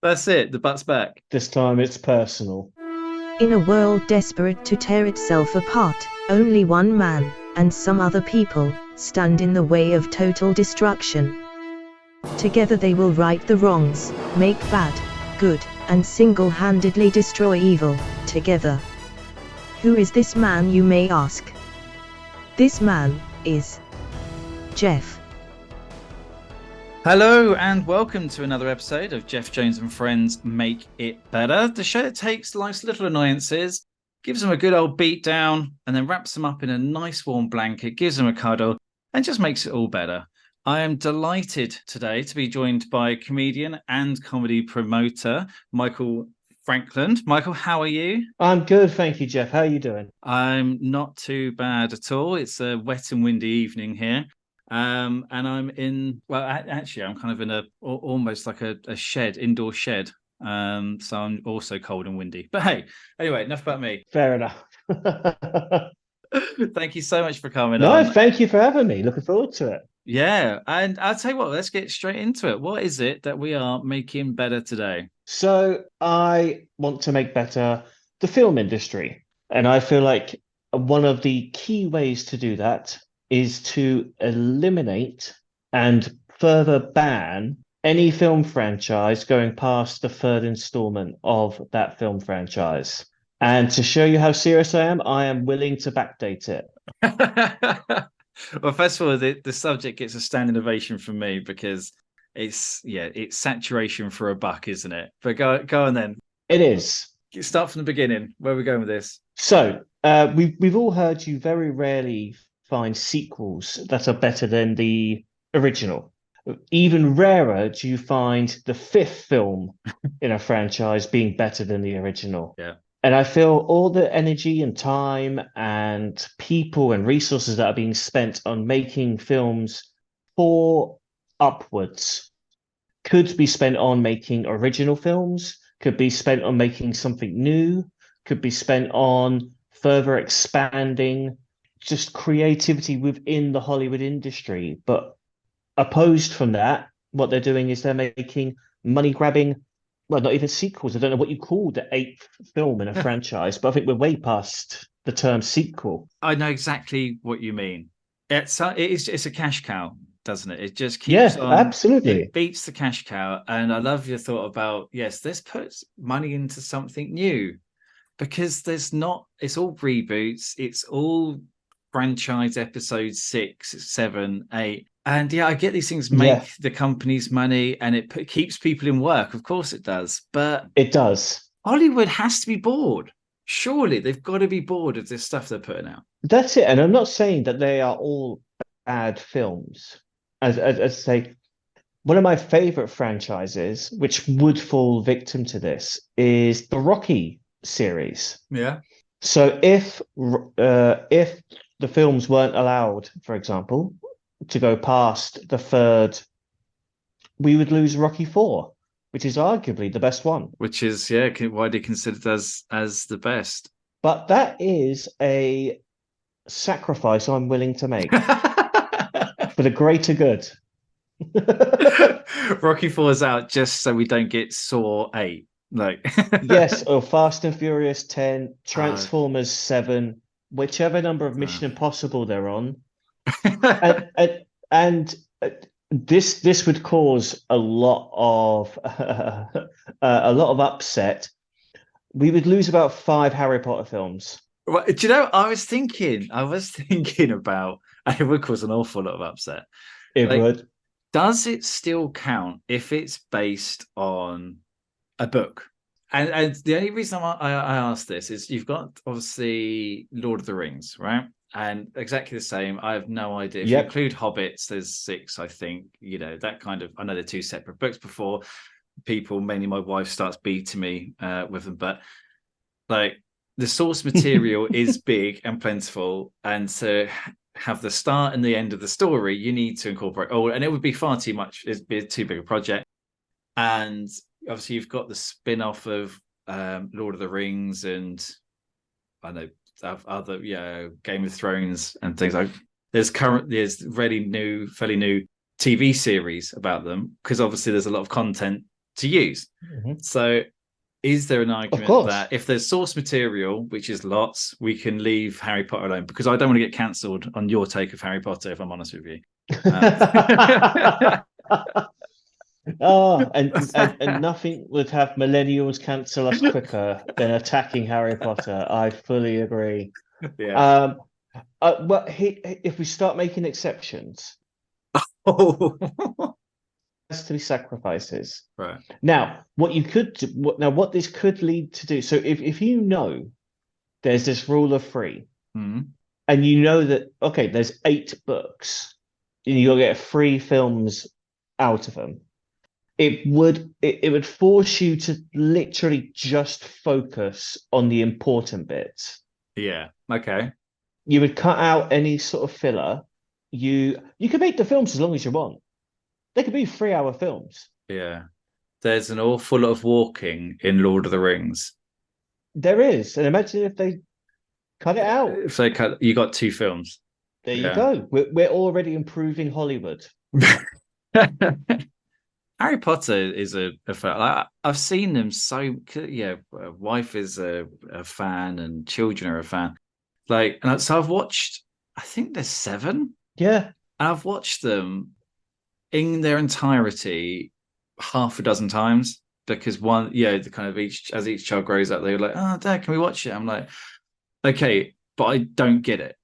That's it. The butt's back. This time it's personal. In a world desperate to tear itself apart, only one man, and some other people, stand in the way of total destruction. Together they will right the wrongs, make bad, good, and single-handedly destroy evil, together. Who is this man, you may ask? This man is Geoff. Hello and welcome to another episode of Geoff Jones and Friends Make It Better, the show that takes life's little annoyances, gives them a good old beat down, and then wraps them up in a nice warm blanket, gives them a cuddle, and just makes it all better. I am delighted today to be joined by comedian and comedy promoter Michael Frankland. Michael, how are you? I'm good, thank you, Geoff. How are you doing? I'm not too bad at all. It's a wet and windy evening here. And I'm actually, I'm kind of in almost like a shed, indoor shed. So I'm also cold and windy. But hey, anyway, enough about me. Fair enough. Thank you so much for coming No, on. thank you for having me. Looking forward to it. Yeah, and I'll tell you what, let's get straight into it. What is it that we are making better today? So I want to make better the film industry. And I feel like one of the key ways to do that is to eliminate and further ban any film franchise going past the third installment of that film franchise. And to show you how serious I am willing to backdate it. Well, first of all, the subject gets a standing ovation from me because it's saturation for a buck, isn't it? But go on then. It is. Start from the beginning. Where are we going with this? So we've all heard you very rarely find sequels that are better than the original. Even rarer do you find the fifth film in a franchise being better than the original. Yeah. And I feel all the energy and time and people and resources that are being spent on making films for upwards could be spent on making original films, could be spent on making something new, could be spent on further expanding just creativity within the Hollywood industry. But opposed from that, what they're doing is they're making money grabbing, well, not even sequels. I don't know what you call the eighth film in a franchise, but I think we're way past the term sequel. I know exactly what you mean. It's a cash cow, doesn't it? It just keeps on. Absolutely. It beats the cash cow. And I love your thought about, yes, this puts money into something new because it's all reboots. It's all franchise episodes 6, 7, 8. And yeah, I get these things make the companies money and it keeps people in work. Of course it does. But it does. Hollywood has to be bored. Surely they've got to be bored of this stuff they're putting out. That's it. And I'm not saying that they are all bad films. As I say, one of my favorite franchises, which would fall victim to this, is the Rocky series. Yeah. So if the films weren't allowed, for example, to go past the third, we would lose Rocky 4, which is arguably the best one. Which is, widely considered as the best. But that is a sacrifice I'm willing to make for the greater good. Rocky 4 is out just so we don't get Saw 8. Yes, or Fast and Furious 10, Transformers 7, whichever number of Mission Impossible they're on. and this would cause a lot of upset. We would lose about 5 Harry Potter films. Well, do you know? I was thinking about, and it would cause an awful lot of upset. It would. Does it still count if it's based on a book? And the only reason I ask this is you've got obviously Lord of the Rings, right? And exactly the same. I have no idea. If you include Hobbits, there's 6, I think. That kind of. I know they're 2 separate books. Before people, mainly my wife, starts beating me with them, but the source material is big and plentiful, and to have the start and the end of the story, you need to incorporate all, and it would be far too much. It'd be too big a project, and obviously you've got the spin-off of Lord of the Rings and I know other Game of Thrones and things like. There's fairly new TV series about them because obviously there's a lot of content to use. Mhm. So is there an Of argument course. that if there's source material, which is lots, we can leave Harry Potter alone? Because I don't want to get cancelled on your take of Harry Potter, if I'm honest with you. Oh, and nothing would have millennials cancel us quicker than attacking Harry Potter. I fully agree. Yeah. If we start making exceptions, Oh. has to be sacrifices. Right. Now, what this could lead to do. So if you know there's this rule of three, Mm. and you know that okay, there's 8 books, and you'll get 3 films out of them. It would force you to literally just focus on the important bits. Yeah. Okay. You would cut out any sort of filler. You can make the films as long as you want. They could be 3-hour films. Yeah. There's an awful lot of walking in Lord of the Rings. There is, and imagine if they cut it out. If they cut, you got 2 films. There you Yeah. go. We're already improving Hollywood. Harry Potter is a fan. I've seen them so. Yeah, wife is a fan and children are a fan. Like, and so I've watched. I think there's 7. Yeah, And I've watched them in their entirety half a dozen times because one, the kind of as each child grows up, they're like, "Oh, Dad, can we watch it?" I'm like, "Okay," but I don't get it.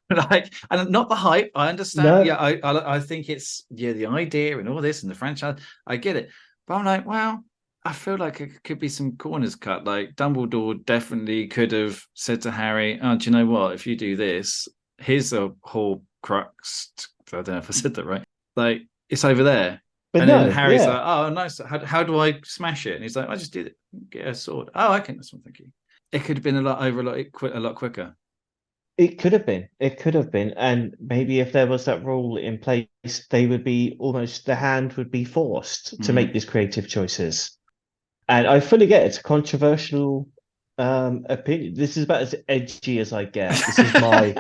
Like, and not the hype. I understand. no, Yeah, I think it's the idea and all this and the franchise. I get it, but I'm like, well, I feel like it could be some corners cut. Like Dumbledore definitely could have said to Harry, "Oh, do you know what? If you do this, here's a Horcrux." I don't know if I said that right. Like it's over there. but And then no, Harry's yeah. like, "Oh, nice. How do I smash it?" And he's like, "I just did it. Get a sword." Oh, okay, that's one. Thank you. It could have been a lot quicker. It could have been. It could have been. And maybe if there was that rule in place, they would be almost the hand would be forced to make these creative choices. And I fully get it's a controversial opinion. This is about as edgy as I get. This is my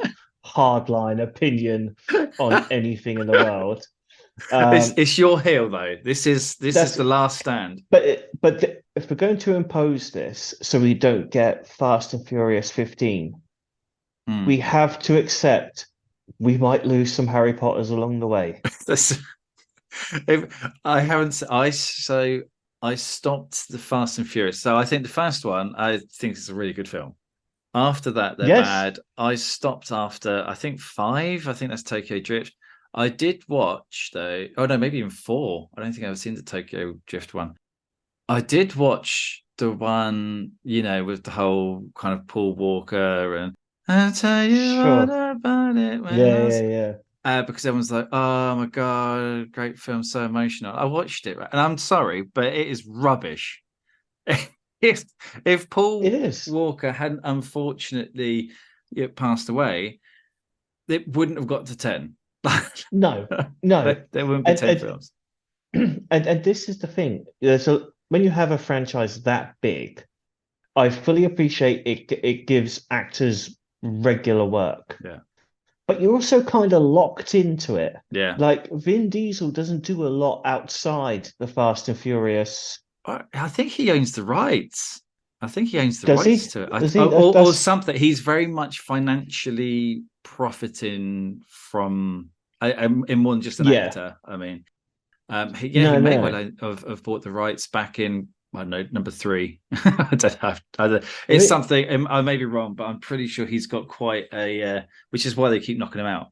hardline opinion on anything in the world. It's your hill though. This is That's the last stand. but if we're going to impose this so we don't get Fast and Furious 15, we have to accept we might lose some Harry Potters along the way. If I haven't, I stopped the Fast and Furious. So I think the first one I think is a really good film. After that, they're Yes. bad. I stopped after I think 5. I think that's Tokyo Drift. I did watch though. Oh no, maybe even 4. I don't think I've seen the Tokyo Drift one. I did watch the one, with the whole kind of Paul Walker and I'll tell you Sure. what about it. Yeah. Because everyone's like, "Oh my god, great film, so emotional." I watched it, and I'm sorry, but it is rubbish. if Paul It is. Walker hadn't unfortunately passed away, it wouldn't have got to 10. No. There wouldn't be 10 films. And this is the thing. So when you have a franchise that big, I fully appreciate it. It gives actors regular work. Yeah. But you're also kind of locked into it. Yeah. Like Vin Diesel doesn't do a lot outside the Fast and Furious. I think he owns the rights. I think he owns the Does he? rights to it. Does he? Or something. He's very much financially profiting from in more than just an actor. I mean, he may well have bought the rights back in, I don't know, number 3. I don't know. It's something. I may be wrong, but I'm pretty sure he's got quite a. Which is why they keep knocking him out.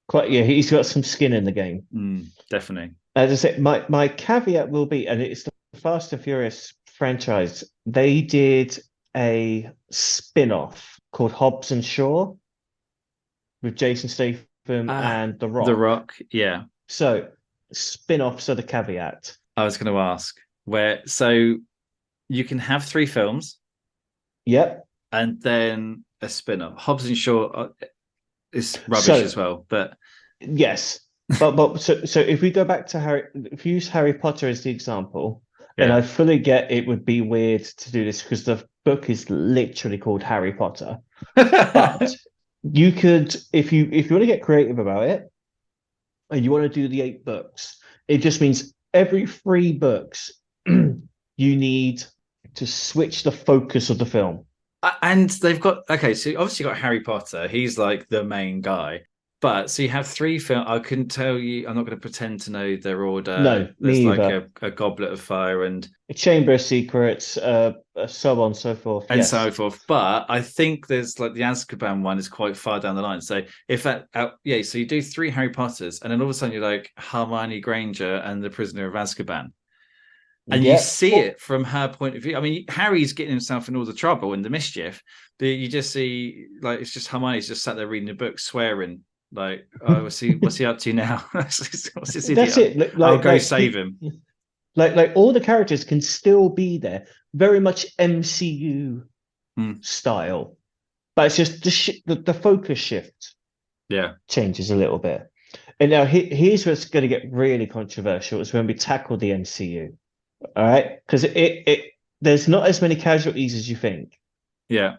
Quite, yeah. He's got some skin in the game. Definitely. As I said, my caveat will be, and it's the Fast and Furious franchise. They did a spin-off called Hobbs and Shaw with Jason Statham and The Rock. The Rock, yeah. So spin-offs are the caveat. I was going to ask so you can have 3 films. Yep. And then a spin-off. Hobbs and Shaw is rubbish as well, but yes. But so if we go back to if you use Harry Potter as the example, and I fully get it would be weird to do this because the book is literally called Harry Potter. But you could, if you want to get creative about it, and you want to do the 8 books, it just means every 3 books you need to switch the focus of the film. And they've got okay, so obviously you got Harry Potter. He's like the main guy. But so you have three films. I couldn't tell you. I'm not going to pretend to know their order. No, There's me like either. a Goblet of Fire A Chamber of Secrets, so on and so forth. and Yes. so forth. But I think there's like the Azkaban one is quite far down the line. So if that, yeah, so you do three Harry Potters, and then all of a sudden you're like Hermione Granger and the Prisoner of Azkaban, and you Yeah. see it from her point of view. I mean, Harry's getting himself in all the trouble and the mischief, but you just see like it's just Hermione's just sat there reading a book, swearing. Like, oh, what's he up to now? What's this That's idiot? it. I'll go save him. Like all the characters can still be there, very much MCU style, but it's just the focus shift Yeah. changes a little bit. And now here's what's going to get really controversial is when we tackle the MCU. All right, because it there's not as many casualties as you think. Yeah.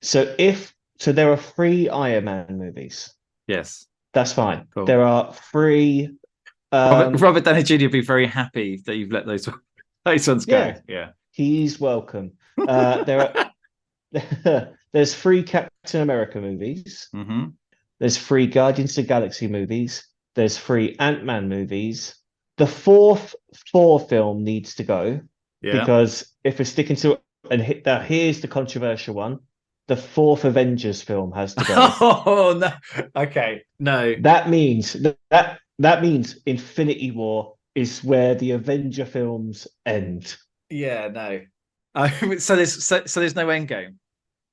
So there are three Iron Man movies. Yes. That's fine. Cool. There are three. Robert Downey Jr. would be very happy that you've let those ones go. Yeah. He's welcome. There's three Captain America movies. Mm-hmm. There's three Guardians of the Galaxy movies. There's three Ant-Man movies. The fourth Thor film needs to go because if we're sticking to it, and here's the controversial one, the fourth Avengers film has to go. Oh no! Okay, no. That means that means Infinity War is where the Avenger films end. Yeah, no. So there's no end game.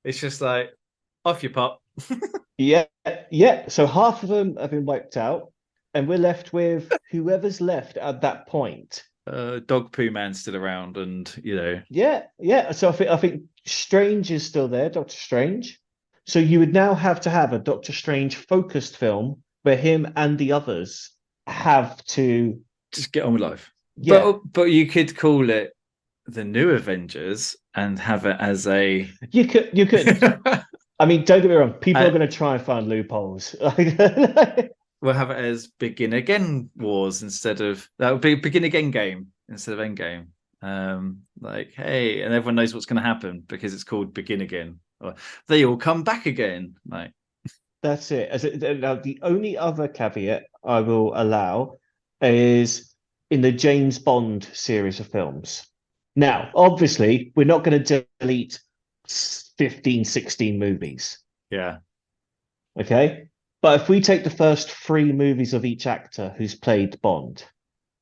It's just like off you pop. Yeah. So half of them have been wiped out, and we're left with whoever's left at that point. Dog Poo Man's still around, and you know. Yeah. So I think Strange is still there, Doctor Strange. So you would now have to have a Doctor Strange focused film where him and the others have to just get on with life. Yeah. But you could call it the New Avengers and have it as a. You could. I mean, don't get me wrong. People are going to try and find loopholes. We'll have it as Begin Again Wars instead of that would be Begin Again Game instead of Endgame. Like, hey, and everyone knows what's going to happen because it's called Begin Again. Or they all come back again. Like that's it. Now, the only other caveat I will allow is in the James Bond series of films. Now, obviously, we're not going to delete 15, 16 movies. Yeah. Okay. But if we take the first three movies of each actor who's played Bond.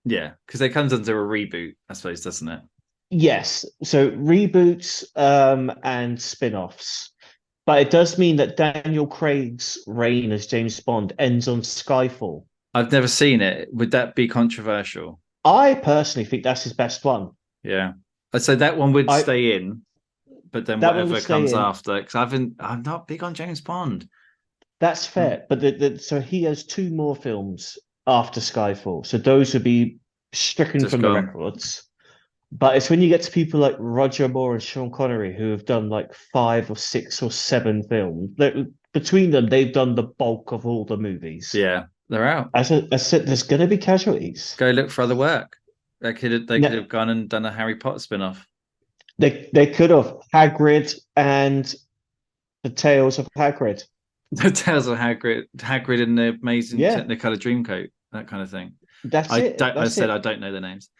Yeah, because it comes under a reboot, I suppose, doesn't it? Yes. So reboots and spin-offs. But it does mean that Daniel Craig's reign as James Bond ends on Skyfall. I've never seen it. Would that be controversial? I personally think that's his best one. Yeah. I'd say that one would stay in, but then whatever comes after, because I'm not big on James Bond. That's fair, but so he has two more films after Skyfall, so those would be stricken just from the records. But it's when you get to people like Roger Moore and Sean Connery who have done like 5 or 6 or 7 films. Between them, they've done the bulk of all the movies. Yeah, they're out. As I said, there's going to be casualties. Go look for other work. They could have gone and done a Harry Potter spin-off. They could have Hagrid and the Tales of Hagrid. The Tales of Hagrid and the Amazing Technicolor Dreamcoat, that kind of thing. I don't know the names.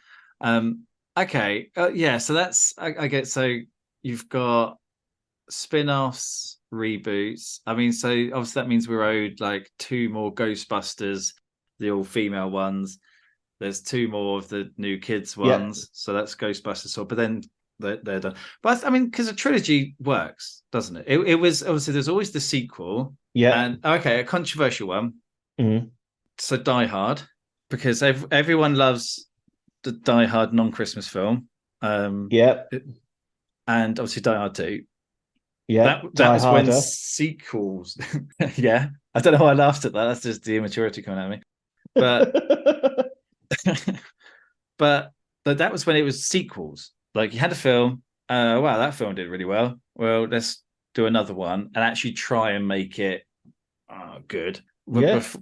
Okay, so that's I get. So you've got spin-offs, reboots. I mean, so obviously that means we're owed like 2 more Ghostbusters, the all-female ones. There's 2 more of the new kids ones, so that's Ghostbusters. So, but then they're done. But I mean, because a trilogy works, doesn't it? It was obviously there's always the sequel. Yeah. And okay, a controversial one. Mm-hmm. So Die Hard, because everyone loves the Die Hard non-Christmas film. And obviously Die Hard 2. Yeah. That was when sequels. Yeah. I don't know why I laughed at that. That's just the immaturity coming at me. But but that was when it was sequels. Like you had a film, wow, that film did really well. Well, let's do another one and actually try and make it good.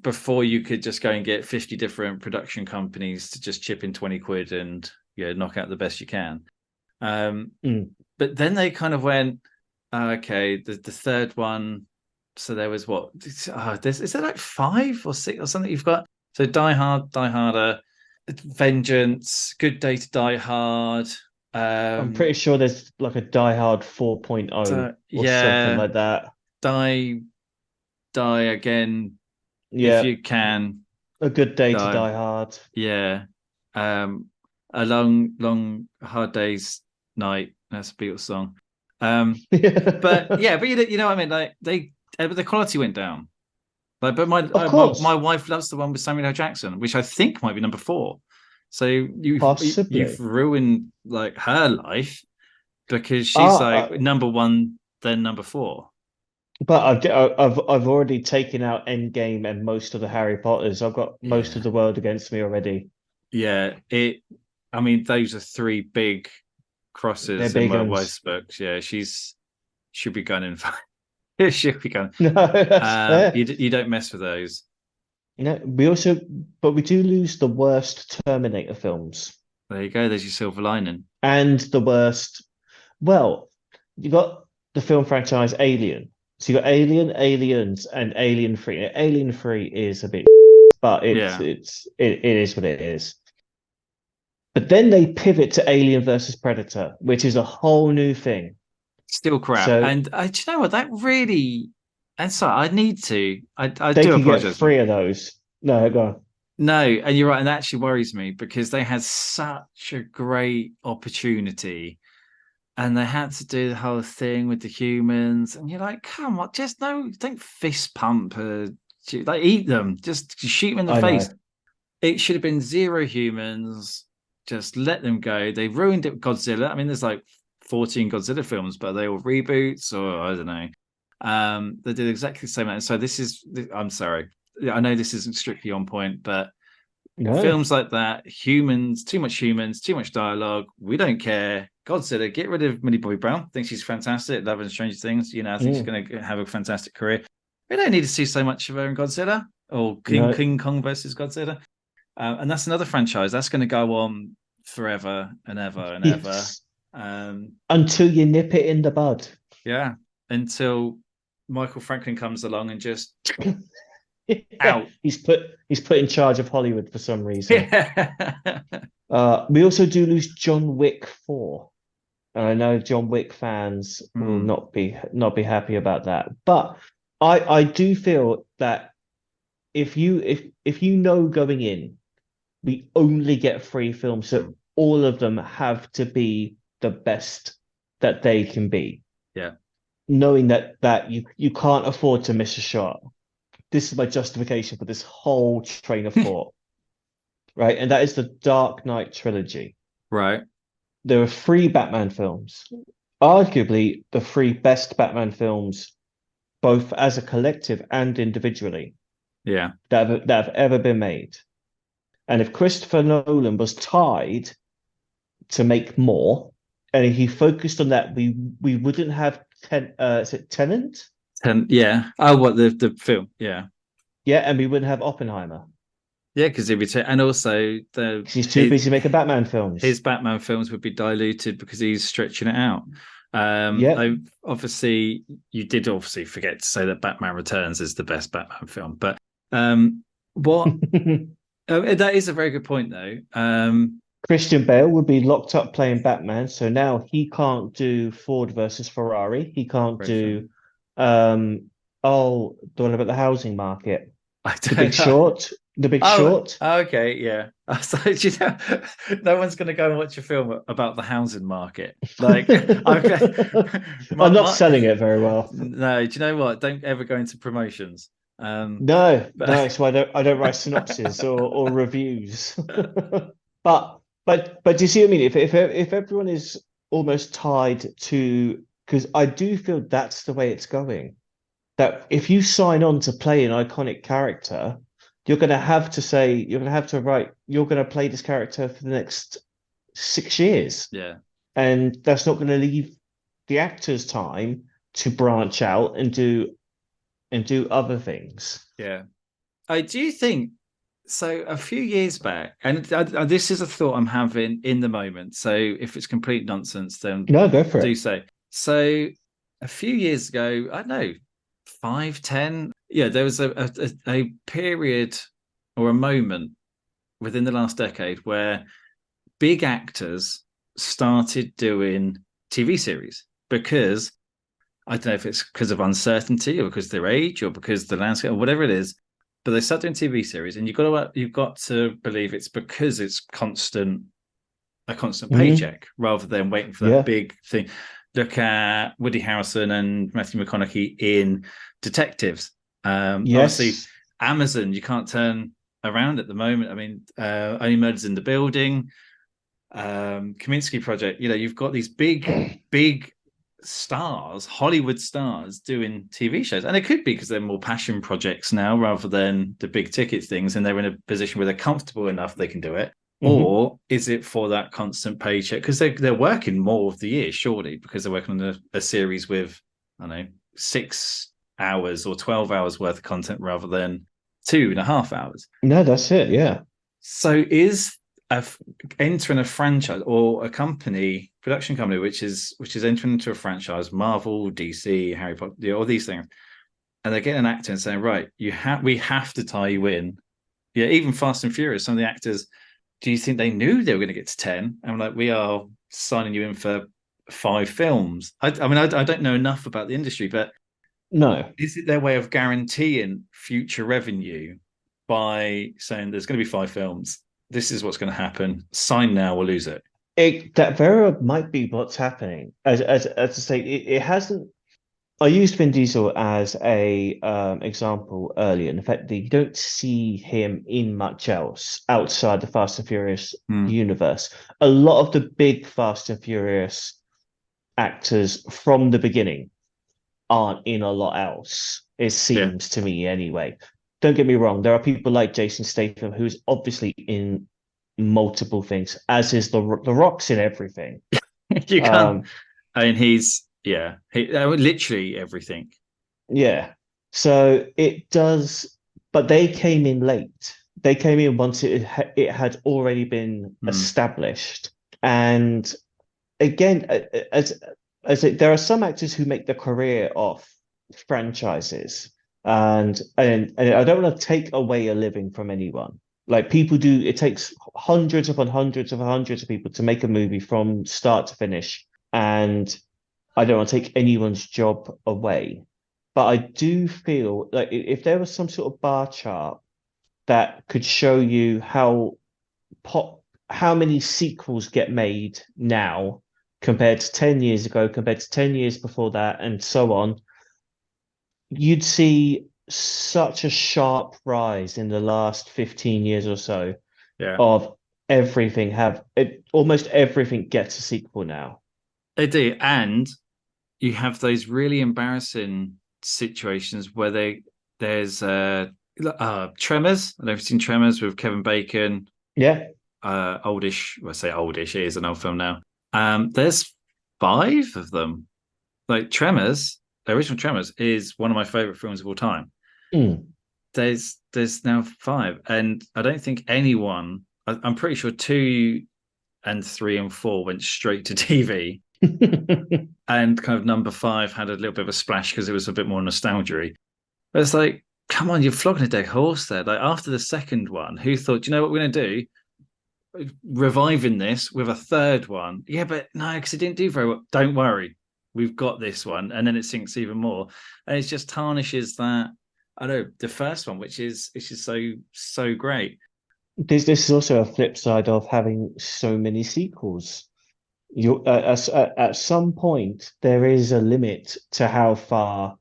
Before you could just go and get 50 different production companies to just chip in 20 quid and knock out the best you can. Mm. But then they kind of went, okay, the third one. So there was what? Is there like 5 or 6 or something? You've got so Die Hard, Die Harder, Vengeance, Good Day to Die Hard. I'm pretty sure there's like a Die Hard 4.0 or something Yeah, like that. die again if Yeah, you can. a good day to Die. die hard. Yeah. A long hard day's night. That's a Beatles song. But yeah, but you know what I mean. Like but the quality went down. Like, but Of course, my wife loves the one with Samuel L. Jackson, which I think might be number 4. So you've possibly. ruined like her life because she's Ah, like number 1, then number 4. but I've already taken out Endgame and most of the Harry Potters. I've got most of Yeah. the world against me already. Yeah. I mean, those are 3 big They're crosses in big my ones. wife's books. Yeah, she'll be gunning for she'll be gunning. No, that's fair. You don't mess with those. No, but we do lose the worst Terminator films There you go. There's your silver lining. and the worst. Well, you got the film franchise Alien. So you got Alien, Aliens, and Alien 3. Alien 3 is a bit, but Yeah, it is what it is. But then they pivot to Alien versus Predator, which is a whole new thing. still crap. So And do you know what? That really. And sorry, I need to. I they do could get apologize. 3 of those. No, go on. No, and you're right, and that actually worries me because they had such a great opportunity, and they had to do the whole thing with the humans, and you're like, come on, just no, don't fist pump, like eat them, just shoot them in the I face. know. It should have been 0 humans. Just let them go. They ruined it with Godzilla. I mean, there's like 14 Godzilla films, but they all reboots, or I don't know. They did exactly the same. And so I'm sorry. I know this isn't strictly on point, but No. films like that, humans, too much dialogue. We don't care. Godzilla, get rid of Millie Bobby Brown. I think she's fantastic. Love and Stranger Things. You know, I think she's going to have a fantastic career. We don't need to see so much of her in Godzilla or No. King Kong versus Godzilla. And that's another franchise that's going to go on forever and ever and ever. Yes. Until you nip it in the bud. Yeah, until Michael Franklin comes along and just Yeah. out. He's put in charge of Hollywood for some reason. Yeah. We also do lose John Wick 4. And I know John Wick fans will not be happy about that. But I do feel that if you know going in, we only get 3 films, so all of them have to be the best that they can be. Yeah. Knowing that you can't afford to miss a shot. This is my justification for this whole train of thought. Right? And that is the Dark Knight trilogy. Right. There are 3 Batman films. Arguably the 3 best Batman films, both as a collective and individually, Yeah. that have ever been made. And if Christopher Nolan was tied to make more, and he focused on that, we wouldn't have is it Tenant? Yeah. Oh, what the film? Yeah. Yeah, and we wouldn't have Oppenheimer. Yeah, because and also He's too busy making Batman films. His Batman films would be diluted because he's stretching it out. Yeah. Obviously, you did obviously forget to say that Batman Returns is the best Batman film, but what that is a very good point though. Christian Bale would be locked up playing Batman, so now he can't do Ford versus Ferrari. He can't do the one about the housing market. The Big Short. The Big Short. Okay, yeah. So, you know, no one's going to go and watch a film about the housing market. Like, I'm not selling it very well. No, do you know what? Don't ever go into promotions. No, that's why I don't write synopses or reviews. But do you see what I mean? If everyone is almost tied to, because I do feel that's the way it's going. That if you sign on to play an iconic character, you're going to have to write, you're going to play this character for the next 6 years. Yeah. And that's not going to leave the actors time to branch out and do other things. Yeah. Do you think So a few years back, and this is a thought I'm having in the moment. So if it's complete nonsense, then No, go for do it. so. So a few years ago, I don't know, 5, 10. Yeah, there was a period or a moment within the last decade where big actors started doing TV series because I don't know if it's because of uncertainty or because of their age or because the landscape or whatever it is, but they start doing TV series, and you've got to believe it's because it's a constant Hmm. paycheck rather than waiting for that Yeah. big thing. Look at Woody Harrelson and Matthew McConaughey in Detectives. Obviously, Yes. Amazon you can't turn around at the moment. I mean, Only Murders in the Building, Kaminsky Project. You've got these big stars, Hollywood stars, doing TV shows, and it could be because they're more passion projects now rather than the big ticket things, and they're in a position where they're comfortable enough they can do it. Hmm. Or is it for that constant paycheck? Because they're working more of the year, surely, because they're working on a series with, I don't know, 6 hours or 12 hours worth of content rather than 2.5 hours. No, that's it. Yeah. So is a, entering a franchise or a production company, which is entering into a franchise, Marvel, DC, Harry Potter, all these things, and they're getting an actor and saying, right, we have to tie you in. Yeah, even Fast and Furious, some of the actors, do you think they knew they were going to get to 10? I'm like, we are signing you in for 5 films. I mean, I don't know enough about the industry, but No. is it their way of guaranteeing future revenue by saying there's going to be 5 films? This is what's going to happen. Sign now or lose it. That very well might be what's happening. As I say, it hasn't. I used Vin Diesel as a example earlier, and the fact that you don't see him in much else outside the Fast and Furious Hmm. universe. A lot of the big Fast and Furious actors from the beginning aren't in a lot else. It Yeah. seems to me anyway. Don't get me wrong, there are people like Jason Statham who's obviously in multiple things, as is the Rock's in everything. You can't. Um, I mean, literally everything. yeah. So it does, but they came in late. They came in once it had already been Hmm. established. And again, there are some actors who make their career off franchises, and I don't want to take away a living from anyone. Like people do, it takes hundreds upon hundreds of people to make a movie from start to finish, and I don't want to take anyone's job away. But I do feel like if there was some sort of bar chart that could show you pop how many sequels get made now compared to 10 years ago, compared to 10 years before that, and so on, you'd see such a sharp rise in the last 15 years or so Yeah, of almost everything gets a sequel now. they do, and you have those really embarrassing situations where there's Tremors. I don't know if you've seen Tremors with Kevin Bacon. Yeah. Oldish. Well, I say oldish. It is an old film now. There's 5 of them. Like Tremors, the original Tremors is one of my favorite films of all time. Mm. There's now 5, and I don't think anyone. I'm pretty sure 2 and 3 and 4 went straight to TV, and kind of number 5 had a little bit of a splash because it was a bit more nostalgia. But it's like, come on, you're flogging a dead horse there. Like after the second one, who thought, you know what we're going to do? Reviving this with a third one. Yeah, but no, because it didn't do very well. Don't worry, we've got this one, and then it sinks even more, and it just tarnishes that. I know the first one, which is it's just so great. This is also a flip side of having so many sequels. At some point, there is a limit to how far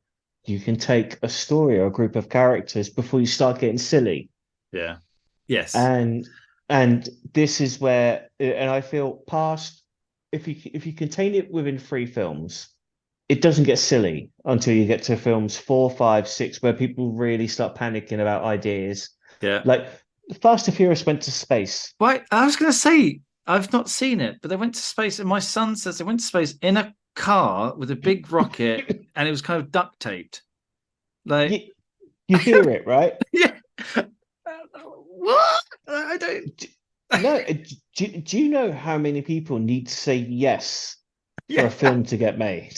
you can take a story or a group of characters before you start getting silly. Yeah. Yes. And and this is where, and I feel past, if you contain it within 3 films, it doesn't get silly until you get to films 4, 5, 6, where people really start panicking about ideas. Yeah. Like Fast and Furious went to space. Why? I was going to say I've not seen it, but they went to space, and my son says they went to space in a car with a big rocket, and it was kind of duct taped. Like, You, you hear it, right? yeah. what? I don't. No, do you know how many people need to say yes for a Yeah. film to get made?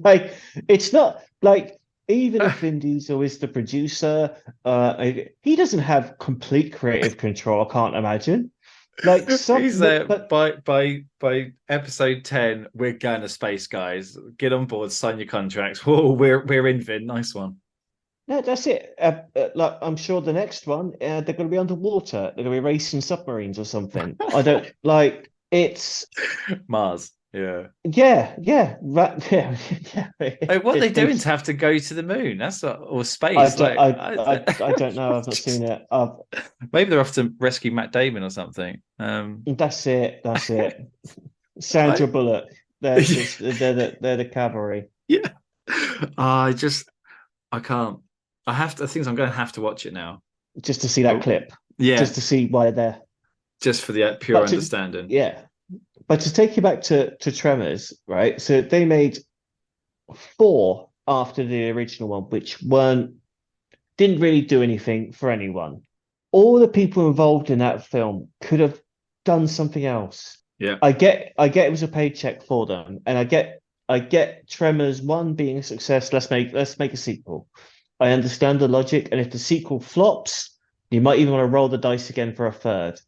Like, it's not like, even if Vin Diesel is the producer, he doesn't have complete creative control. I can't imagine. Like He's there but by episode 10. We're going to space, guys. Get on board, sign your contracts. Whoa, we're in, Vin. Nice one. no, that's it. Like, I'm sure the next one, they're going to be underwater. They're going to be racing submarines or something. I don't like it's. Mars. Yeah. Yeah, right, yeah. Like, what are they doing They've to have to go to the moon? That's not, or space. Like, I don't know. I've not seen it. maybe they're off to rescue Matt Damon or something. That's it. That's it. Sandra I, Bullock. They're the cavalry. yeah. I just, I can't. I have to. I think I'm going to have to watch it now. Just to see that Oh, clip. yeah, Just to see why they're. just for the pure But to understanding. yeah. But to take you back to Tremors, right? So they made four after the original one, which didn't really do anything for anyone. All the people involved in that film could have done something else. Yeah. I get it was a paycheck for them, and I get Tremors one being a success. Let's make a sequel. I understand the logic, and if the sequel flops, you might even want to roll the dice again for a third.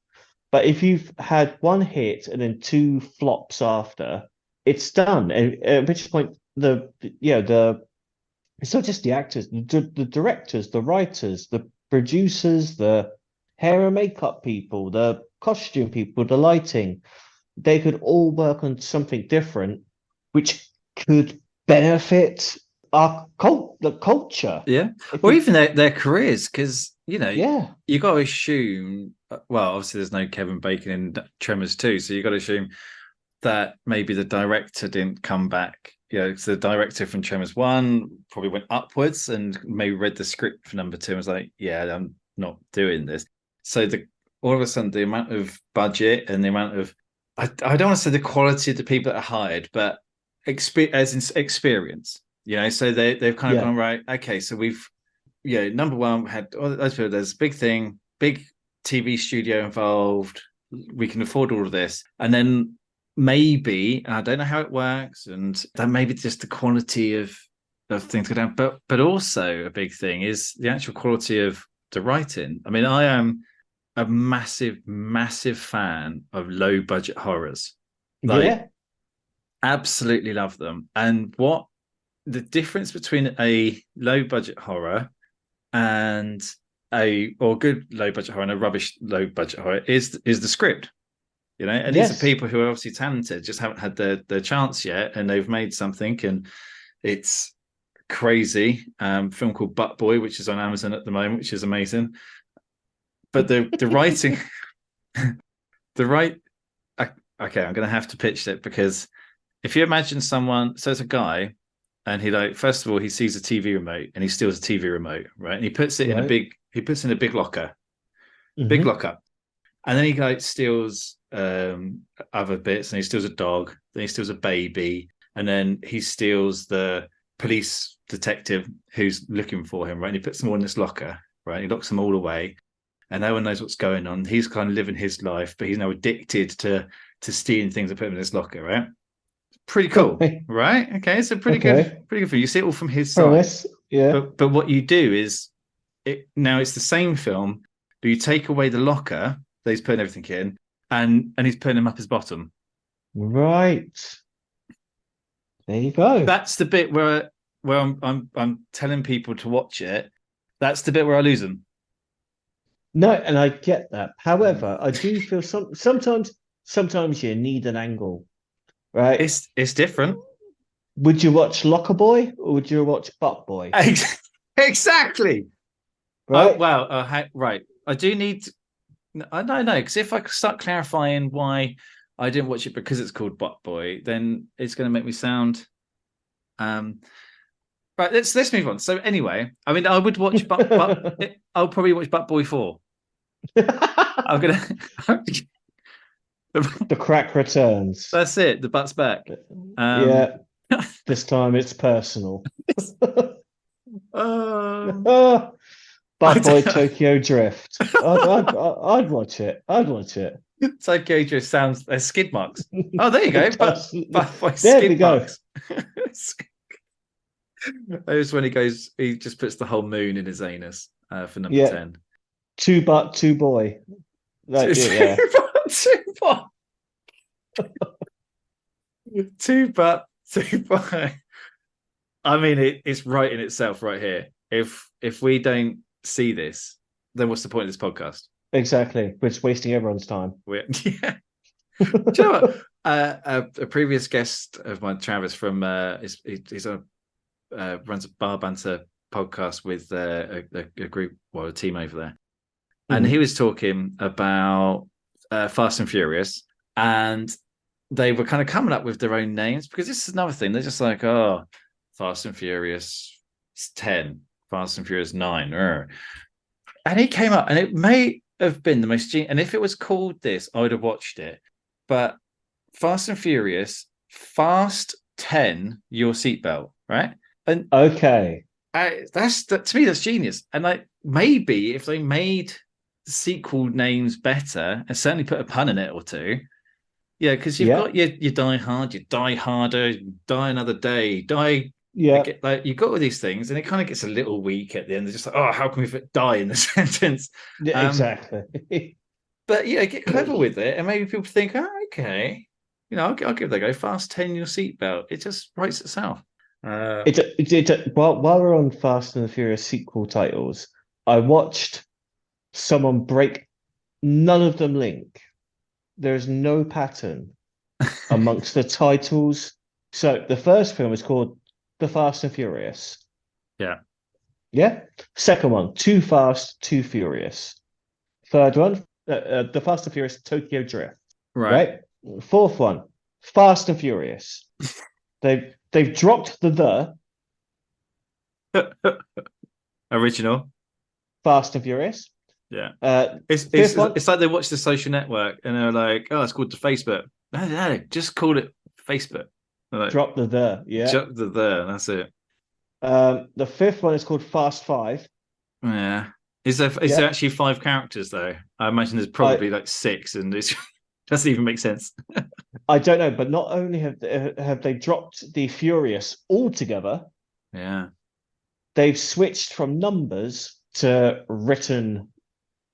But if you've had one hit and then two flops after, it's done. And at which point the it's not just the actors, the directors, the writers, the producers, the hair and makeup people, the costume people, the lighting. They could all work on something different, which could benefit the culture. Yeah. If Or we, even their careers, because yeah, you got to assume. Well, obviously, there's no Kevin Bacon in Tremors 2, so you got to assume that maybe the director didn't come back. So the director from Tremors 1 probably went upwards and maybe read the script for number 2 and was like, yeah, I'm not doing this. So all of a sudden, the amount of budget and the amount of, I don't want to say the quality of the people that are hired, but as in experience, so they've kind of yeah, gone, right, okay, so we've, number one, there's a big thing, big TV studio involved. We can afford all of this. And then maybe, I don't know how it works, and that maybe just the quality of things go down. But also a big thing is the actual quality of the writing. I mean, I am a massive, massive fan of low budget horrors. Like, yeah, absolutely love them. And what the difference between a low budget horror and good low budget horror and a rubbish low budget horror is the script. And these are yes, people who are obviously talented, just haven't had their chance yet, and they've made something, and it's crazy. Film called Butt Boy, which is on Amazon at the moment, which is amazing. But the writing, okay, I'm going to have to pitch it, because if you imagine someone, so it's a guy, and first of all, he sees a TV remote and he steals a TV remote, right? And he puts it in a big locker, big lockup. And then he steals other bits, and he steals a dog, then he steals a baby, and then he steals the police detective who's looking for him, right? And he puts them all in this locker, right? He locks them all away, and no one knows what's going on. He's kind of living his life, but he's now addicted to stealing things and putting them in this locker, right? Pretty cool, right? Okay, so pretty good for you. See it all from his side. Yeah. But what you do is, now it's the same film, but you take away the locker that he's putting everything in, and he's putting them up his bottom. Right. There you go. That's the bit where I'm telling people to watch it. That's the bit where I lose them. No, and I get that. However, I do feel sometimes you need an angle, right? It's different. Would you watch Locker Boy or would you watch Butt Boy? Exactly. Right. Right. I do need. I don't know, because if I start clarifying why I didn't watch it because it's called Butt Boy, then it's going to make me sound. Right. Let's move on. So anyway, I mean, I would watch I'll probably watch Butt Boy 4. I'm gonna. The crack returns. That's it. The butt's back. Yeah. This time it's personal. Um, Bad Boy Tokyo Drift. I'd watch it. I'd watch it. Tokyo Drift sounds skid marks. Oh, there you go. It But does. by There we skid go. marks. Those when he just puts the whole moon in his anus for number Yeah. 10. Two butt, two boy. Like, yeah. Two butt. Two butt, two boy. I mean, it's right in itself right here. If we don't see this, then what's the point of this podcast? Exactly. We're just wasting everyone's time. Yeah. Do you know what? A previous guest of mine, Travis, from he's runs a bar banter podcast with a group, a team over there, and he was talking about Fast and Furious, and they were kind of coming up with their own names because this is another thing. They're just like, oh, Fast and Furious 10, Fast and Furious 9, and he came up, and it may have been the most genius. And if it was called this, I would have watched it. But Fast and Furious, Fast 10, your seatbelt, right? And okay, to me, that's genius. And like maybe if they made the sequel names better and certainly put a pun in it or two, yeah, because you've got your Die Hard, your Die Harder, Die Another Day, Die. Yeah, like you've got all these things, and it kind of gets a little weak at the end. They're just like, oh, how can we fit die in the sentence? exactly. But yeah, get clever with it, and maybe people think, oh, okay, I'll give that a go. Fast 10, your seatbelt. It just writes itself. While we're on Fast and the Furious sequel titles, I watched someone break. None of them link. There is no pattern amongst the titles. So the first film is called The Fast and Furious. Yeah. Yeah. Second one, Too Fast, Too Furious. Third one, The Fast and Furious Tokyo Drift. Right. Fourth one, Fast and Furious. They've dropped the original Fast and Furious. Yeah. It's like they watch the Social Network and they're like, oh, it's called the Facebook. No, just call it Facebook. Like, drop the yeah. Drop the that's it. The fifth one is called Fast 5. Yeah. Is there actually 5 characters though? I imagine there's probably like 6, and it doesn't even make sense. I don't know, but not only have they dropped the Furious altogether, yeah, they've switched from numbers to written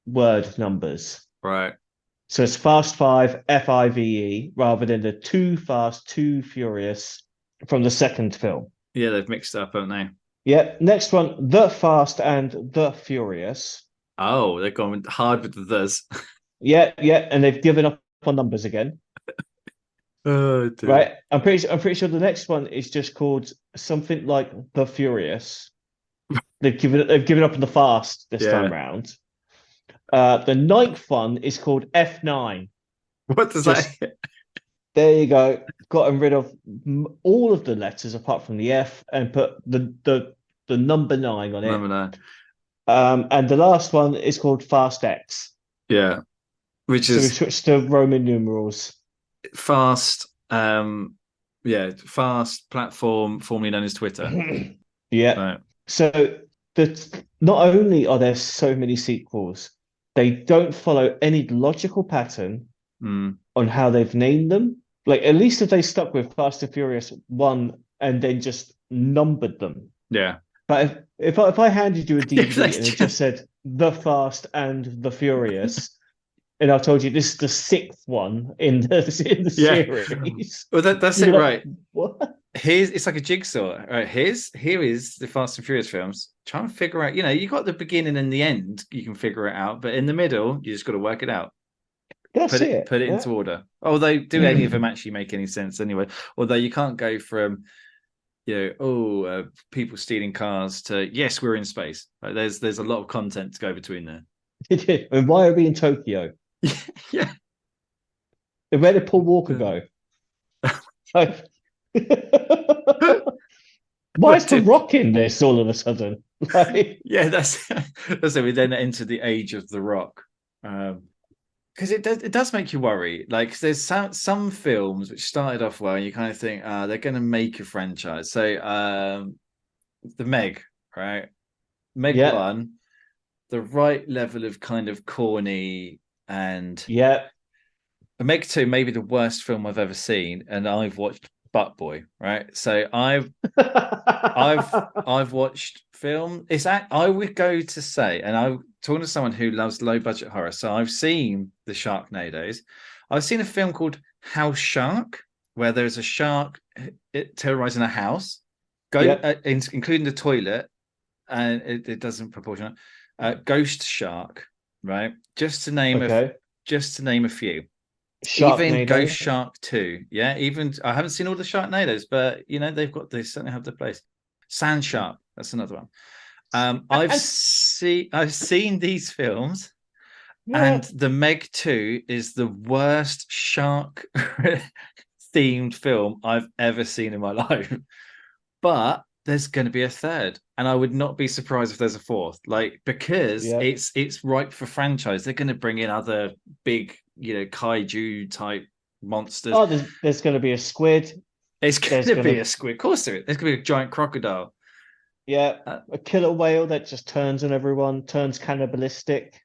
word numbers. Right. So it's Fast 5, FIVE, rather than the Too Fast, Too Furious from the second film. Yeah, they've mixed it up, haven't they? Yeah. Next one, The Fast and The Furious. Oh, they've gone hard with the "thes." Yeah, and they've given up on numbers again. Oh, dear. Right. I'm pretty sure the next one is just called something like The Furious. They've given up on the fast this time round. The ninth one is called F9. What does that? There you go. Gotten rid of all of the letters apart from the F and put the number 9 on it. Number 9. And the last one is called Fast X. Yeah, which is we switched to Roman numerals. Fast. Fast platform, formerly known as Twitter. Yeah. Right. So not only are there so many sequels, they don't follow any logical pattern on how they've named them. Like, at least if they stuck with Fast and Furious 1 and then just numbered them. Yeah. But if I handed you a DVD and it just said The Fast and the Furious, and I told you this is the 6th one in the series. Well, that's it, right? What? It's like a jigsaw. All right, here is the Fast and Furious films. Try and figure out. You got the beginning and the end. You can figure it out, but in the middle, you just got to work it out. Put it into order. Although, do any of them actually make any sense anyway? Although you can't go from, people stealing cars to yes, we're in space. Like, there's a lot of content to go between there. And why are we in Tokyo? Yeah. And where did Paul Walker go? Why is The Rock in this all of a sudden? Yeah, that's it. We then enter the age of The Rock. Because it does make you worry. Like, there's some films which started off well, and you kind of think, they're going to make a franchise. So, the Meg, right? Meg 1, the right level of kind of corny. And Yeah. Meg 2 may be the worst film I've ever seen, and I've watched Butt Boy, right? So I've watched film. I would go to say, and I'm talking to someone who loves low budget horror. So I've seen the Sharknadoes. I've seen a film called House Shark, where there's a shark terrorizing a house, Yep. Including the toilet, and it doesn't proportion. Ghost Shark, right? Okay. Just to name a few. Even Sharknado. Ghost Shark 2. Yeah, even I haven't seen all the Sharknadoes, but they certainly have the place. Sand Shark, that's another one. I've seen these films, Yeah. and the Meg 2 is the worst shark themed film I've ever seen in my life. But there's going to be a third, and I would not be surprised if there's a fourth. Like, because Yeah. it's ripe for franchise. They're going to bring in other big, kaiju type monsters. Oh, there's going to be a squid. It's going There's to going be to a squid. Of course, there's going to be a giant crocodile. Yeah, Uh, a killer whale that just turns on everyone, turns cannibalistic.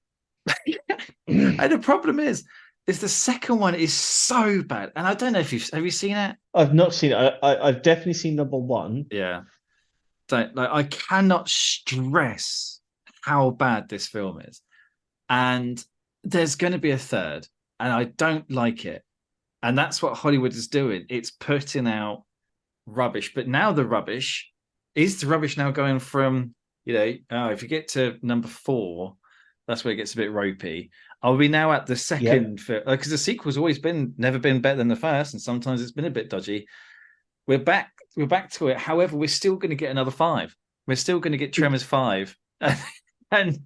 and the problem is the second one is so bad, and I don't know if have you seen it? I've not seen it. I've definitely seen number one. Yeah, don't like. I cannot stress how bad this film is, and there's going to be a third, and I don't like it. And that's what Hollywood is doing. It's putting out rubbish, but now the rubbish now going from if you get to number 4, that's where it gets a bit ropey. Are we now at the second film? Because the sequel's always never been better than the first, and sometimes it's been a bit dodgy. We're back to it. However, we're still going to get another 5. We're still going to get Tremors 5, and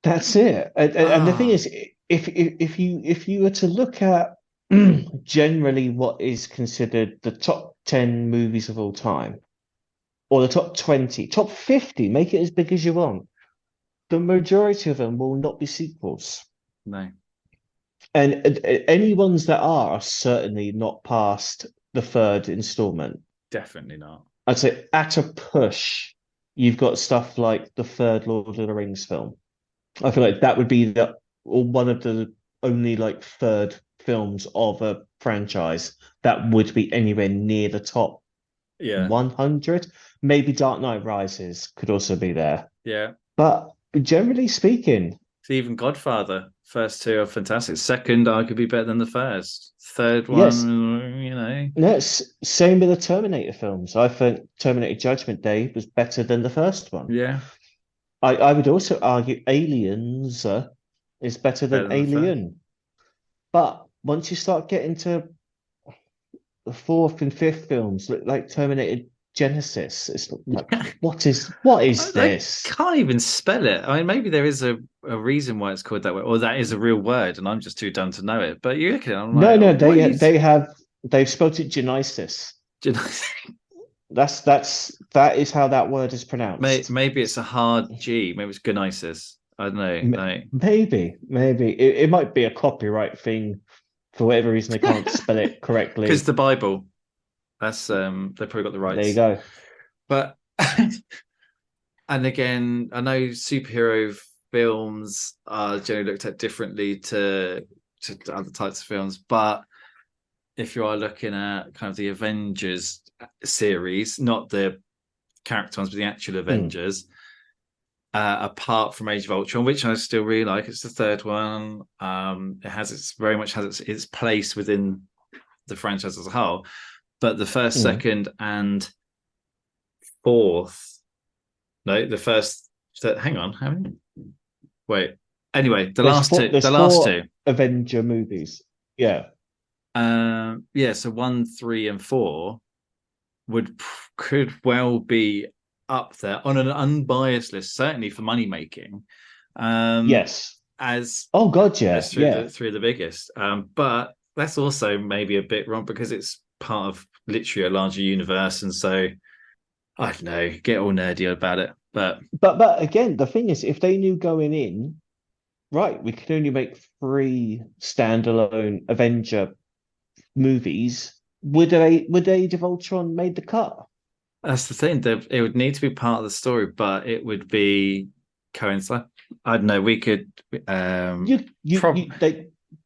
that's it. And the thing is, if you were to look at generally what is considered the top 10 movies of all time, or the top 20, top 50, make it as big as you want, the majority of them will not be sequels. no, And any ones that are certainly not past the third installment. definitely not. I'd say at a push, you've got stuff like the third Lord of the Rings film. I feel like that would be one of the only like third films of a franchise that would be anywhere near the top 100. Maybe Dark Knight Rises could also be there. Yeah. But generally speaking, it's even Godfather. First 2 are fantastic. Second, arguably better than the first. Third one, yes, Yes, same with the Terminator films. I think Terminator Judgment Day was better than the first one. Yeah. I would also argue Aliens is better than Alien. But once you start getting to the 4th and 5th films, like Terminator Genesis, it's like, what is this? I can't even spell it. I mean, maybe there is a reason why it's called that way, or that is a real word, and I'm just too dumb to know it. But you look at it, I'm like, no, they've spelled it Genesis. That is how that word is pronounced. Maybe it's a hard G. Maybe it's Genesis. I don't know. Maybe it might be a copyright thing. For whatever reason, they can't spell it correctly. Because the Bible. That's they probably got the rights. There you go. But and again, I know superhero films are generally looked at differently to other types of films, but if you are looking at kind of the Avengers series, not the character ones, but the actual Avengers, apart from Age of Ultron, which I still really like, it's the third one. It very much has its place within the franchise as a whole. But the first, second, and fourth, the first. Hang on, how many? Wait. Anyway, the last two Avenger movies. Yeah. So 1, 3, and 4 could well be up there on an unbiased list, certainly for money making. Yes. As three of the biggest. But that's also maybe a bit wrong because it's part of literally a larger universe, and so I don't know, get all nerdy about it. But again, the thing is, if they knew going in, right, we can only make 3 standalone Avenger movies, would Age of Ultron made the cut? That's the thing. It would need to be part of the story, but it would be coincide. I don't know. We could.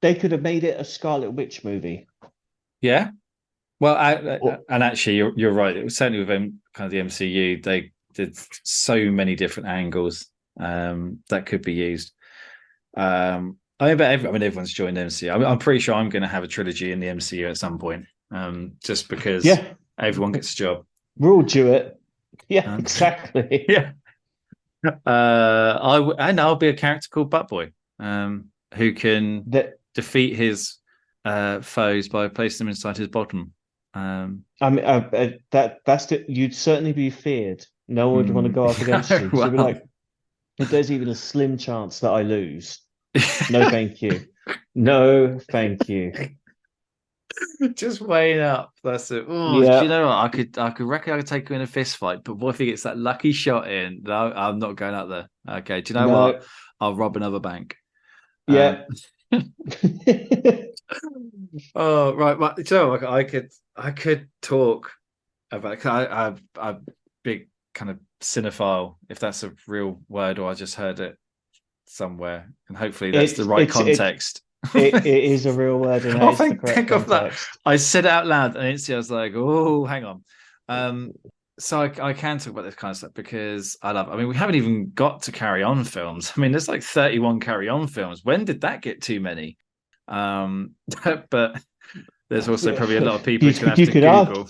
They could have made it a Scarlet Witch movie. Yeah. Well, Or, and actually, you're right. It was certainly within kind of the MCU. They did so many different angles that could be used. But everyone's joined the MCU. I'm pretty sure I'm going to have a trilogy in the MCU at some point, just because everyone gets a job. We're all due it. Yeah, exactly. Yeah. I'll be a character called Buttboy, who can defeat his foes by placing them inside his bottom. That's it. You'd certainly be feared. No one would want to go up against you. So you'd be like, if there's even a slim chance that I lose, no, thank you. No, thank you. Just weighing up. That's it. Oh, do you know what? I could take him in a fist fight, but what if he gets that lucky shot in? No, I'm not going out there. Okay. Do you know what? I'll rob another bank. Yeah. Oh, right. Do you know what? I could talk about. I'm a big kind of cinephile, if that's a real word, or I just heard it somewhere, and hopefully that's the right context. It is a real word, and it's the correct context. I said it out loud, and instantly I was like, "Oh, hang on." So I can talk about this kind of stuff because I love. I mean, we haven't even got to Carry On films. I mean, there's like 31 Carry On films. When did that get too many? But there's also probably a lot of people who have to Google.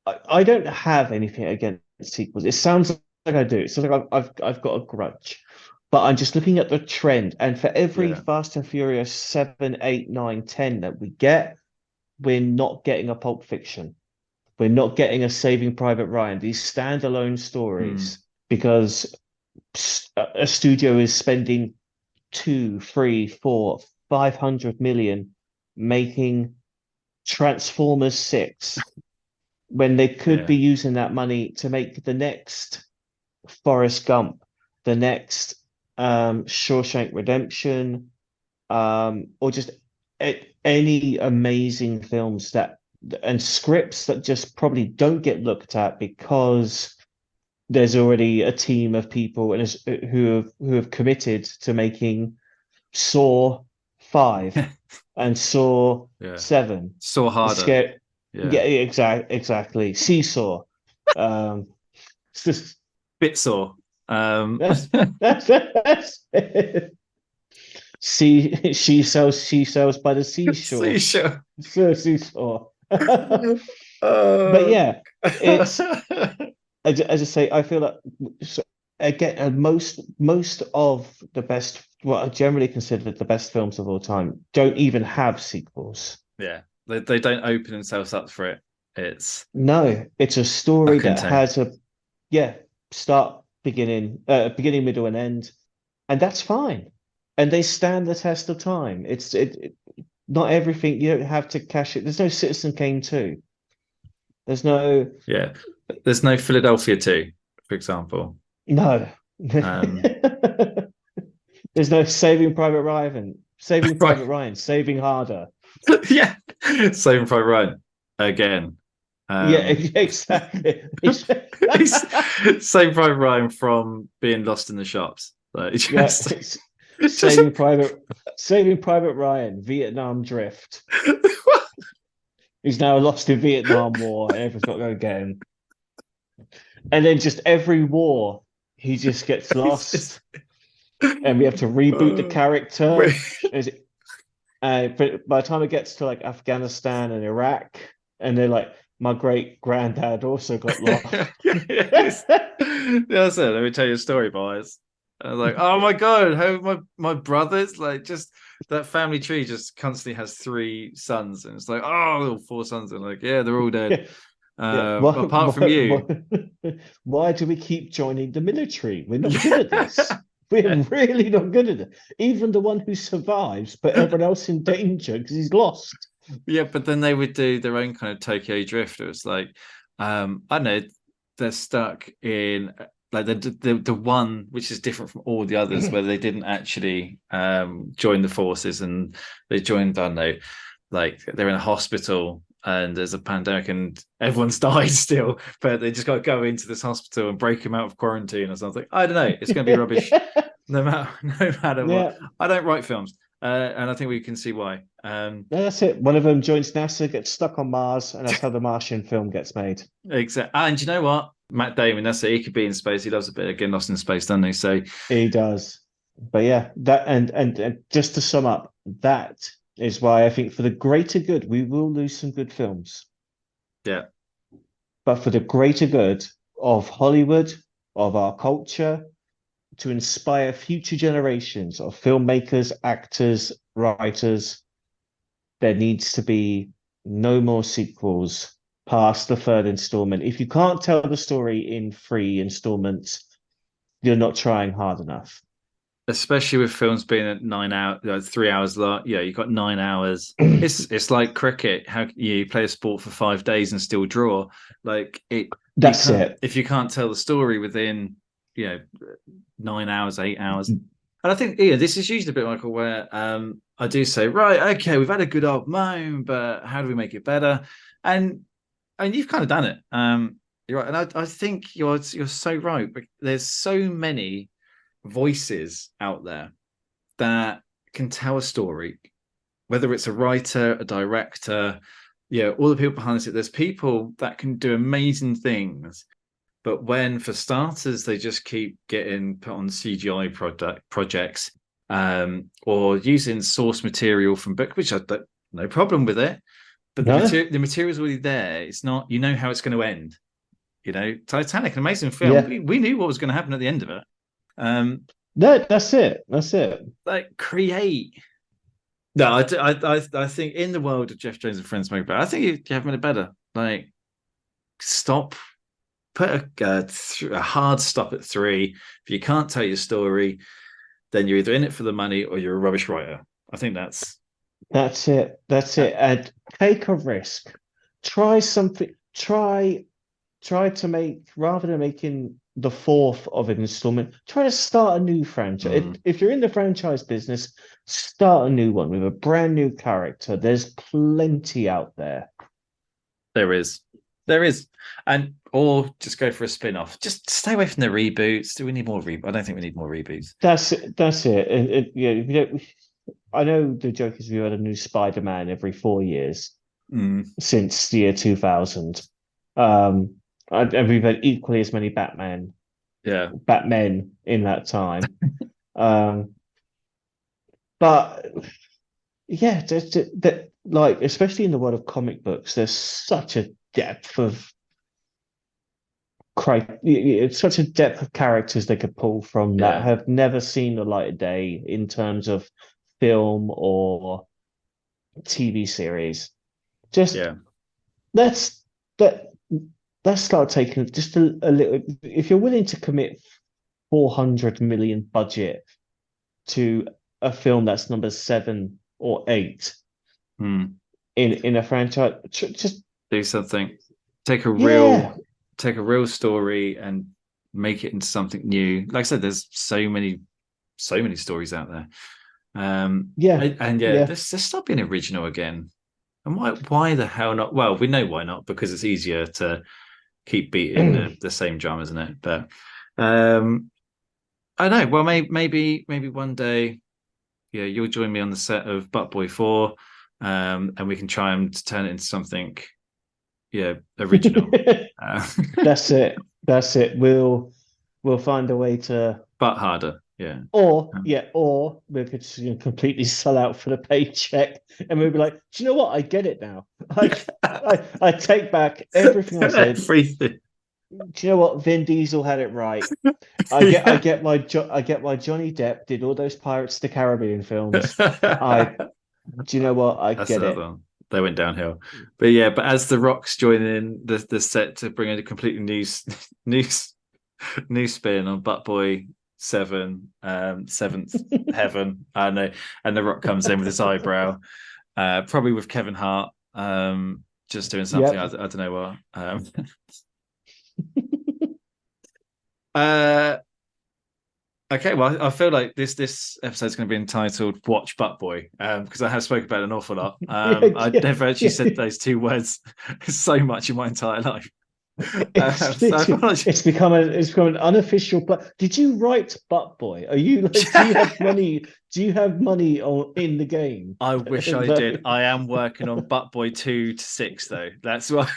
I don't have anything against sequels. It sounds like I do. It sounds like I've got a grudge. But I'm just looking at the trend, and for every Fast and Furious 7, 8, 9, 10 that we get, we're not getting a Pulp Fiction. We're not getting a Saving Private Ryan. These standalone stories, because a studio is spending 2, 3, 4, 500 million making Transformers 6, when they could be using that money to make the next Forrest Gump, the next Shawshank Redemption, or just any amazing films and scripts that just probably don't get looked at because there's already a team of people who have committed to making Saw 5 and Saw 7. Saw harder. Exactly. Seesaw. It's just Bitsaw. She sells by the seashore. Seashore. But yeah, it's as I say, I feel like again, most of the best, what I generally consider the best films of all time, don't even have sequels. Yeah, they don't open themselves up for it. It's a story that has start, beginning, middle, and end, and that's fine. And they stand the test of time. It's not everything. You don't have to cash it. There's no Citizen Kane 2. There's no Philadelphia 2, for example. No. There's no Saving Private Ryan. Private Ryan. Saving Harder. Yeah. Saving Private Ryan again. Exactly. Saving Private Ryan from being lost in the shops. Like, Saving Private Ryan, Vietnam Drift. He's now lost in Vietnam War, and everyone's got to go get him. And then just every war, he just gets lost, and we have to reboot the character. But by the time it gets to like Afghanistan and Iraq, and they're like, my great granddad also got lost. That's it. Let me tell you a story, boys. I was like, oh my god, how my brothers, like, just that family tree just constantly has 3 sons, and it's like, oh, 4 sons, and like, yeah, they're all dead. Apart from you. Why do we keep joining the military? We're not good at this. We're really not good at it. Even the one who survives, but everyone else in danger because he's lost. Yeah, but then they would do their own kind of Tokyo Drift. It was like, I don't know, they're stuck in like the one which is different from all the others, where they didn't actually join the forces, and they joined, I don't know, like they're in a hospital and there's a pandemic and everyone's died still, but they just got to go into this hospital and break him out of quarantine or something. I don't know. It's going to be rubbish no matter what. Yeah, I don't write films, and I think we can see why. that's it. One of them joins NASA, gets stuck on Mars, and that's how the Martian film gets made. Exactly. And you know what? Matt Damon, that's it. He could be in space. He loves a bit of getting lost in space, doesn't he? So He does. But yeah, that and just to sum up, that is why I think for the greater good, we will lose some good films. yeah, But for the greater good of Hollywood, of our culture, to inspire future generations of filmmakers, actors, writers, there needs to be no more sequels past the third installment. If you can't tell the story in 3 installments, you're not trying hard enough. especially with films being at 9 hours, 3 hours long. Yeah, you've got 9 hours. It's like cricket. How you play a sport for 5 days and still draw? Like it. That's it. If you can't tell the story within, 9 hours, 8 hours. And I think this is usually a bit, Michael, where I do say, right, okay, we've had a good old moan, but how do we make it better? And you've kind of done it. You're right, and I think you're so right. But there's so many voices out there that can tell a story, whether it's a writer, a director, all the people behind it. There's people that can do amazing things, but when, for starters, they just keep getting put on CGI projects, or using source material from book, which I don't, no problem with it, but No? the material's already there. It's not, how it's going to end. Titanic, an amazing film. Yeah. We knew what was going to happen at the end of it. No, that's it. That's it. Like create. No, I think in the world of Geoff Jones and Friends Make Better, I think you have made it better. Like, stop, put a hard stop at 3. If you can't tell your story, then you're either in it for the money or you're a rubbish writer. I think that's it. That's it. And take a risk. Try something. Try to make, rather than making the 4th of an installment, try to start a new franchise. If you're in the franchise business, start a new one with a brand new character. There's plenty out there. There is, and or just go for a spin-off. Just stay away from the reboots. Do we need more reboots? I don't think we need more reboots. That's it. And I know the joke is we had a new Spider-Man every 4 years since the year 2000. And we've had equally as many Batmen in that time. But yeah, that, like, especially in the world of comic books, there's such a depth of characters they could pull from that have never seen the light of day in terms of film or TV series. Let's start taking just a little. If you're willing to commit 400 million budget to a film that's number 7 or 8 in a franchise, just do something. Take a real story and make it into something new. Like I said, there's so many stories out there. Let's stop being original again. And why the hell not? Well, we know why not, because it's easier to keep beating the same drum, isn't it? But I don't know. Well, maybe one day, you'll join me on the set of Butt Boy 4, and we can try and turn it into something, original. That's it. We'll find a way to butt harder. Or we could completely sell out for the paycheck, and we'll be like, do you know what? I get it now. I take back everything I said. Everything. Do you know what? Vin Diesel had it right. I get why Johnny Depp did all those Pirates of the Caribbean films. Do you know what? That's get it. One. They went downhill, but as the Rock's joining the set to bring in a completely new spin on Butt Boy 7, Seventh Heaven. I know, and the Rock comes in with his eyebrow, probably with Kevin Hart, just doing something. I don't know what. Okay, well, I feel like this episode is going to be entitled "Watch Butt Boy" because I have spoken about it an awful lot. I never actually said those two words so much in my entire life. It's become an unofficial. But did you write Butt Boy? Are you like? Do you have money? Do you have money in the game? I wish I did. I am working on Butt Boy 2 to 6 though. That's why.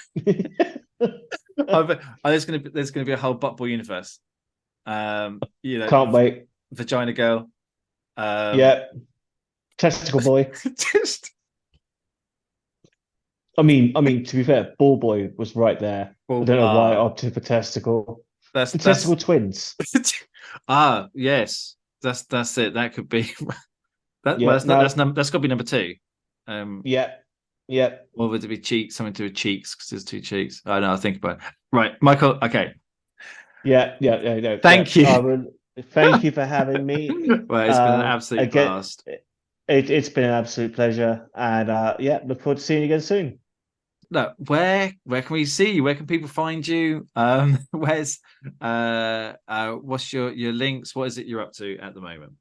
There's gonna be a whole Butt Boy universe. Can't wait. Vagina girl. Testicle boy. Just. I mean, to be fair, Ball Boy was right there. I don't know why I opted for testicle. That's testicle twins. Yes, that's it. That could be that. Yeah, that's got to be number 2. Yeah. Or would it be cheeks? Something to do with cheeks because there's 2 cheeks. I know. I think about it. Right, Michael. Okay. Yeah. No, Thank you. Thank you for having me. Well, it's been an absolute blast. It's been an absolute pleasure, and look forward to seeing you again soon. Look, where can we see you? Where can people find you? What's your links? What is it you're up to at the moment?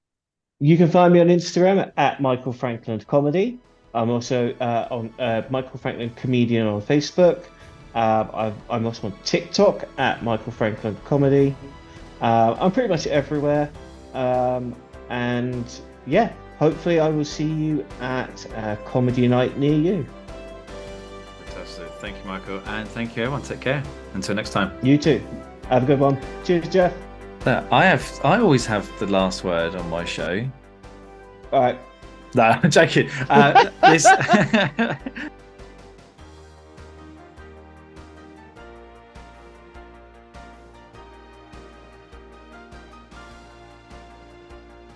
You can find me on Instagram at Michael Frankland Comedy. I'm also on Michael Frankland Comedian on Facebook. I'm also on TikTok at Michael Frankland Comedy. I'm pretty much everywhere. And yeah, hopefully I will see you at a comedy night near you. Fantastic. Thank you, Michael. And thank you, everyone. Take care. Until next time. You too. Have a good one. Cheers, Geoff. I always have the last word on my show. All right. No, I'm joking.